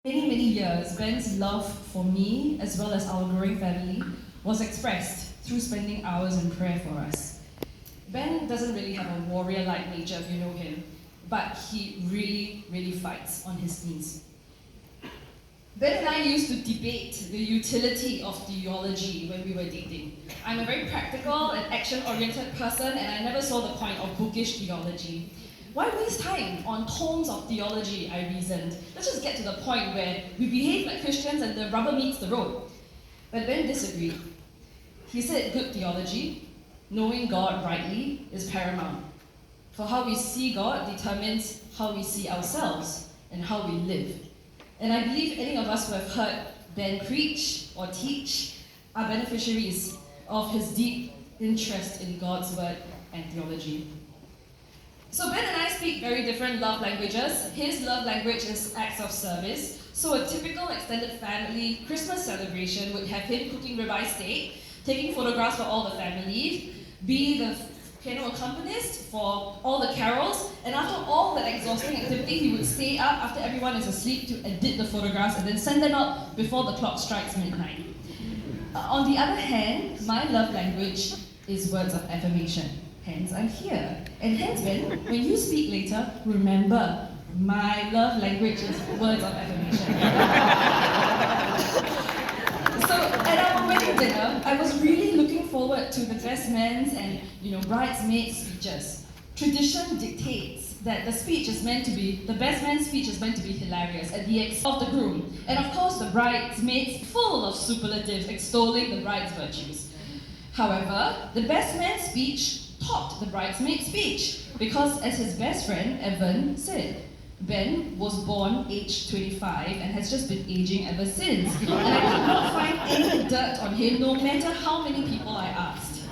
Many years, Ben's love for me, as well as our growing family, was expressed through spending hours in prayer for us. Ben doesn't really have a warrior-like nature if you know him, but he really fights on his knees. Ben and I used to debate the utility of theology when we were dating. I'm a very practical and action-oriented person, and I never saw the point of bookish theology. Why waste time on tomes of theology, I reasoned. Let's just get to the point where we behave like Christians and the rubber meets the road. But Ben disagreed. He said good theology, knowing God rightly, is paramount. For how we see God determines how we see ourselves and how we live. And I believe any of us who have heard Ben preach or teach are beneficiaries of his deep interest in God's word and theology. So Ben and I speak very different love languages. His love language is acts of service. So a typical extended family Christmas celebration would have him cooking ribeye steak, taking photographs for all the family, be the piano accompanist for all the carols, and after all that exhausting activity, he would stay up after everyone is asleep to edit the photographs and then send them out before the clock strikes midnight. On the other hand, my love language is words of affirmation. Hence, I'm here. And hence, Ben, when you speak later, remember, my love language is words of affirmation. So, at our wedding dinner, I was really looking forward to the best man's and, bridesmaids' speeches. Tradition dictates that the best man's speech is meant to be hilarious at the expense of the groom. And of course, the bridesmaids full of superlatives extolling the bride's virtues. However, the best man's speech topped the bridesmaid's speech because, as his best friend Evan said, Ben was born aged 25 and has just been aging ever since. And I could not find any dirt on him, no matter how many people I asked.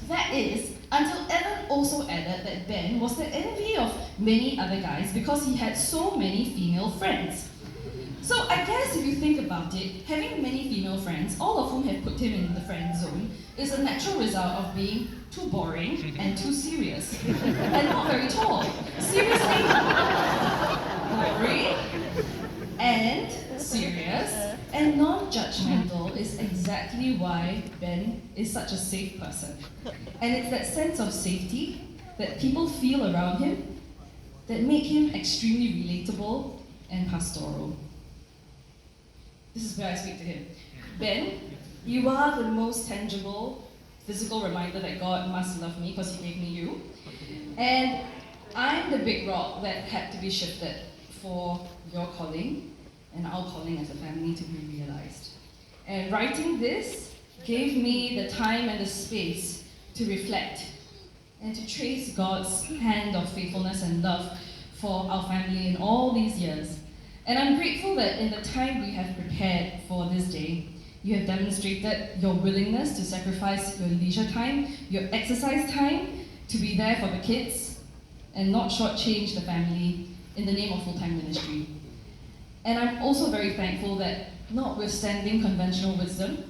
That is, until Evan also added that Ben was the envy of many other guys because he had so many female friends. So I guess if you think about it, having many female friends, all of whom have put him in the friend zone, is a natural result of being too boring and too serious. And not very tall. Seriously, boring and serious and non-judgmental is exactly why Ben is such a safe person. And it's that sense of safety that people feel around him that make him extremely relatable and pastoral. This is where I speak to him. Ben, you are the most tangible, physical reminder that God must love me because He gave me you. And I'm the big rock that had to be shifted for your calling and our calling as a family to be realized. And writing this gave me the time and the space to reflect and to trace God's hand of faithfulness and love for our family in all these years. And I'm grateful that in the time we have prepared for this day, you have demonstrated your willingness to sacrifice your leisure time, your exercise time, to be there for the kids and not shortchange the family in the name of full-time ministry. And I'm also very thankful that, notwithstanding conventional wisdom,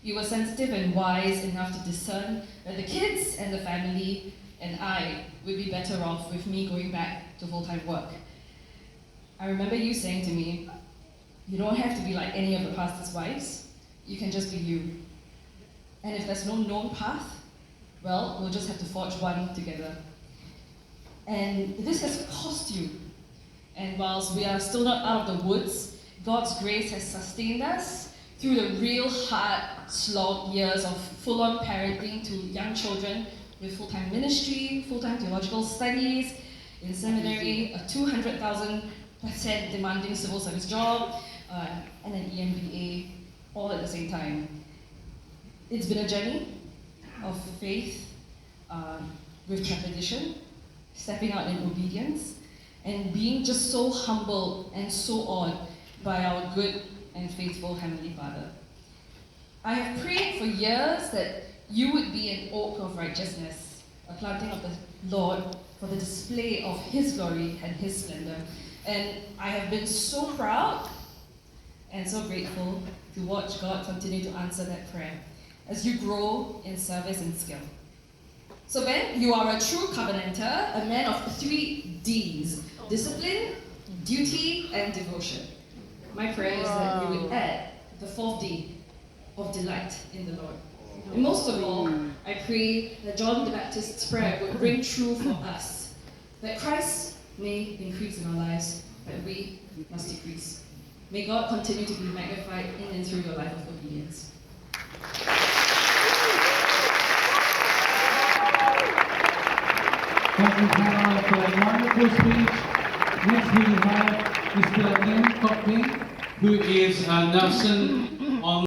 you were sensitive and wise enough to discern that the kids and the family and I would be better off with me going back to full-time work. I remember you saying to me, you don't have to be like any of the pastor's wives, you can just be you. And if there's no known path, well, we'll just have to forge one together. And this has cost you. And whilst we are still not out of the woods, God's grace has sustained us through the real hard slog years of full-on parenting to young children with full-time ministry, full-time theological studies, in seminary, a 200,000% demanding civil service job, and an EMBA, all at the same time. It's been a journey of faith with trepidation, stepping out in obedience, and being just so humbled and so awed by our good and faithful Heavenly Father. I have prayed for years that you would be an oak of righteousness, a planting of the Lord for the display of His glory and His splendor. And I have been so proud and so grateful to watch God continue to answer that prayer as you grow in service and skill. So Ben, you are a true covenanter, a man of 3 Ds: discipline, duty and devotion. My prayer is that you would add the fourth D of delight in the Lord. And most of all, I pray that John the Baptist's prayer would ring true for us, that Christ may increase in our lives, but we must decrease. May God continue to be magnified in and through your life of obedience. Thank you, Caroline, for that wonderful speech. Next we have Mr. Lim Kok Ping, who is Nelson on